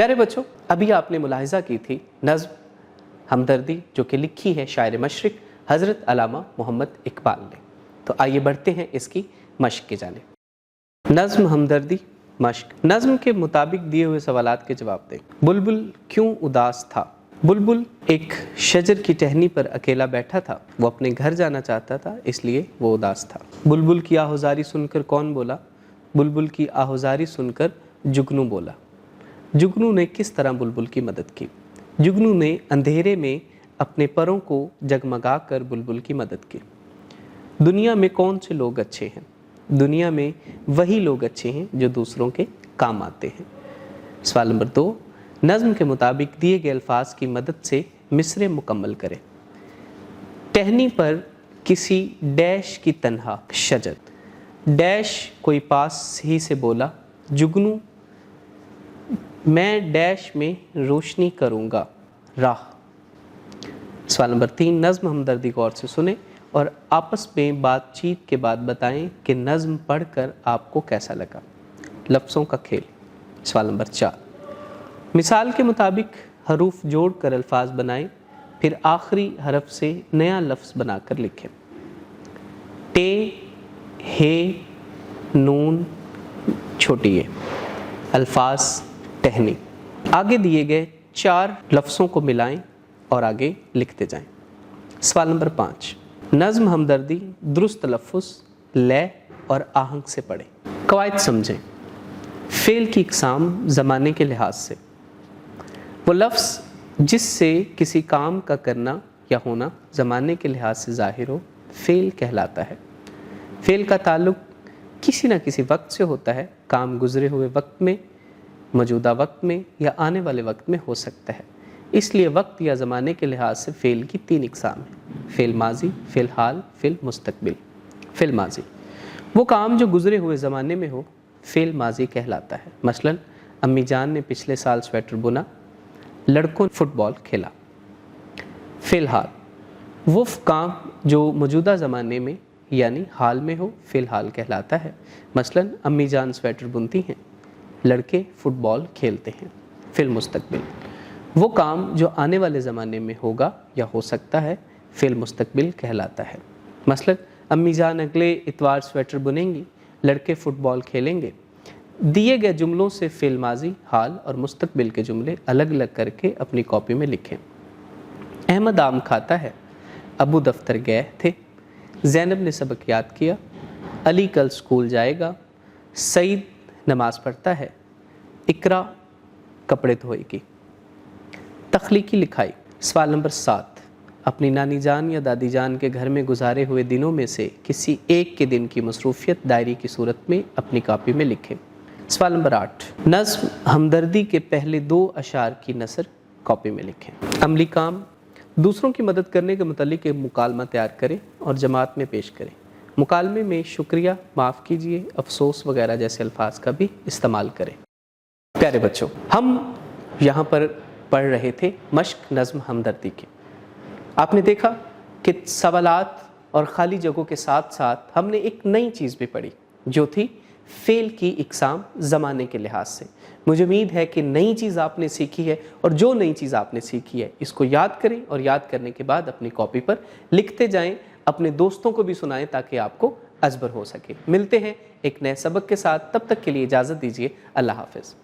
प्यारे बच्चों, अभी आपने मुलाहिजा की थी नज़्म हमदर्दी जो कि लिखी है शायर मशरिक़ हज़रत अल्लामा मोहम्मद इकबाल ने। तो आइए बढ़ते हैं इसकी मश्क की जानिब। नज़्म हमदर्दी मश्क। नज़्म के मुताबिक दिए हुए सवालात के जवाब दें। बुलबुल क्यों उदास था? बुलबुल एक शजर की टहनी पर अकेला बैठा था। वो अपने घर जाना चाहता था, इसलिए वो उदास था। बुलबुल की आहुजारी सुनकर कौन बोला? बुलबुल की आहुजारी सुनकर जुगनू बोला। जुगनू ने किस तरह बुलबुल की मदद की? जुगनू ने अंधेरे में अपने परों को जगमगा कर बुलबुल की मदद की। दुनिया में कौन से लोग अच्छे हैं? दुनिया में वही लोग अच्छे हैं जो दूसरों के काम आते हैं। सवाल नंबर 2, नज़्म के मुताबिक दिए गए अल्फाज की मदद से मिसरे मुकम्मल करें। टहनी पर किसी डैश की तन्हा शजर, डैश कोई पास ही से बोला, जुगनू मैं डैश में रोशनी करूँगा राह। सवाल नंबर 3, नज़्म हमदर्दी गौर से सुने और आपस में बातचीत के बाद बताएं कि नज़्म पढ़कर आपको कैसा लगा। लफ्ज़ों का खेल। सवाल नंबर 4, मिसाल के मुताबिक हरूफ जोड़ कर अल्फाज बनाएं, फिर आखिरी हरफ से नया लफ्ज़ बनाकर लिखें। टे, हे, नून, छोटी ए, अल्फाज टहनी। आगे दिए गए 4 लफ्ज़ों को मिलाएं और आगे लिखते जाएं। सवाल नंबर 5, नज़्म हमदर्दी दुरुस्त तलफ़्फ़ुज़, लय और आहंग से पढ़ें। कवायद समझें। फ़ेल की इक़साम ज़माने के लिहाज से वो लफ्ज़ जिससे किसी काम का करना या होना ज़माने के लिहाज से ज़ाहिर हो, फ़ेल कहलाता है। फ़ेल का ताल्लुक़ किसी न किसी वक्त से होता है। काम गुज़रे हुए वक्त में, मौजूदा वक्त में या आने वाले वक्त में हो सकता है। इसलिए वक्त या ज़माने के लिहाज से फ़ेल की 3 इक़साम हैं: फ़ेल माजी, फ़ेल हाल, फ़ेल मुस्तक़बिल। फ़ेल माजी वो काम जो गुज़रे हुए ज़माने में हो, फ़ेल माजी कहलाता है। मसलन अम्मी जान ने पिछले साल स्वेटर बुना, लड़कों ने फुटबॉल खेला। फ़ेल हाल वो काम जो मौजूदा ज़माने में यानी हाल में हो, फ़ेल हाल कहलाता है। मसलन अम्मी जान स्वेटर बुनती हैं, लड़के फुटबॉल खेलते हैं। फ़ेल मुस्तक़बिल वो काम जो आने वाले ज़माने में होगा या हो सकता है, फ़ेल मुस्तक़बिल कहलाता है। मसलन अम्मी जान अगले इतवार स्वेटर बुनेंगी, लड़के फुटबॉल खेलेंगे। दिए गए जुमलों से फ़ेल माजी, हाल और मुस्तक़बिल के जुमले अलग अलग करके अपनी कॉपी में लिखें। अहमद आम खाता है, अबू दफ्तर गए थे, ज़ैनब ने सबक याद किया, अली कल स्कूल जाएगा, सईद नमाज़ पढ़ता है, इकरा कपड़े धोएगी। तख्लीकी लिखाई। सवाल नंबर 7, अपनी नानी जान या दादी जान के घर में गुजारे हुए दिनों में से किसी एक के दिन की मसरूफियत डायरी की सूरत में अपनी कॉपी में लिखें। सवाल नंबर 8, नज़्म हमदर्दी के पहले 2 अशार की नसर कॉपी में लिखें। अमली काम। दूसरों की मदद करने के मुतालिक एक मुकालमा तैयार करें और जमात में पेश करें। मुकालमे में शुक्रिया, माफ़ कीजिए, अफसोस वगैरह जैसे अल्फाज का भी इस्तेमाल करें। प्यारे बच्चों, हम यहाँ पर पढ़ रहे थे मश्क नज़्म हमदर्दी की। आपने देखा कि सवालात और ख़ाली जगहों के साथ साथ हमने एक नई चीज़ भी पढ़ी जो थी फ़ेल की इक़साम ज़माने के लिहाज से। मुझे उम्मीद है कि नई चीज़ आपने सीखी है और जो नई चीज़ आपने सीखी है इसको याद करें और याद करने के बाद अपनी कॉपी पर लिखते जाएं, अपने दोस्तों को भी सुनाएं ताकि आपको अज़बर हो सके। मिलते हैं एक नए सबक के साथ, तब तक के लिए इजाज़त दीजिए। अल्लाह हाफ़िज़।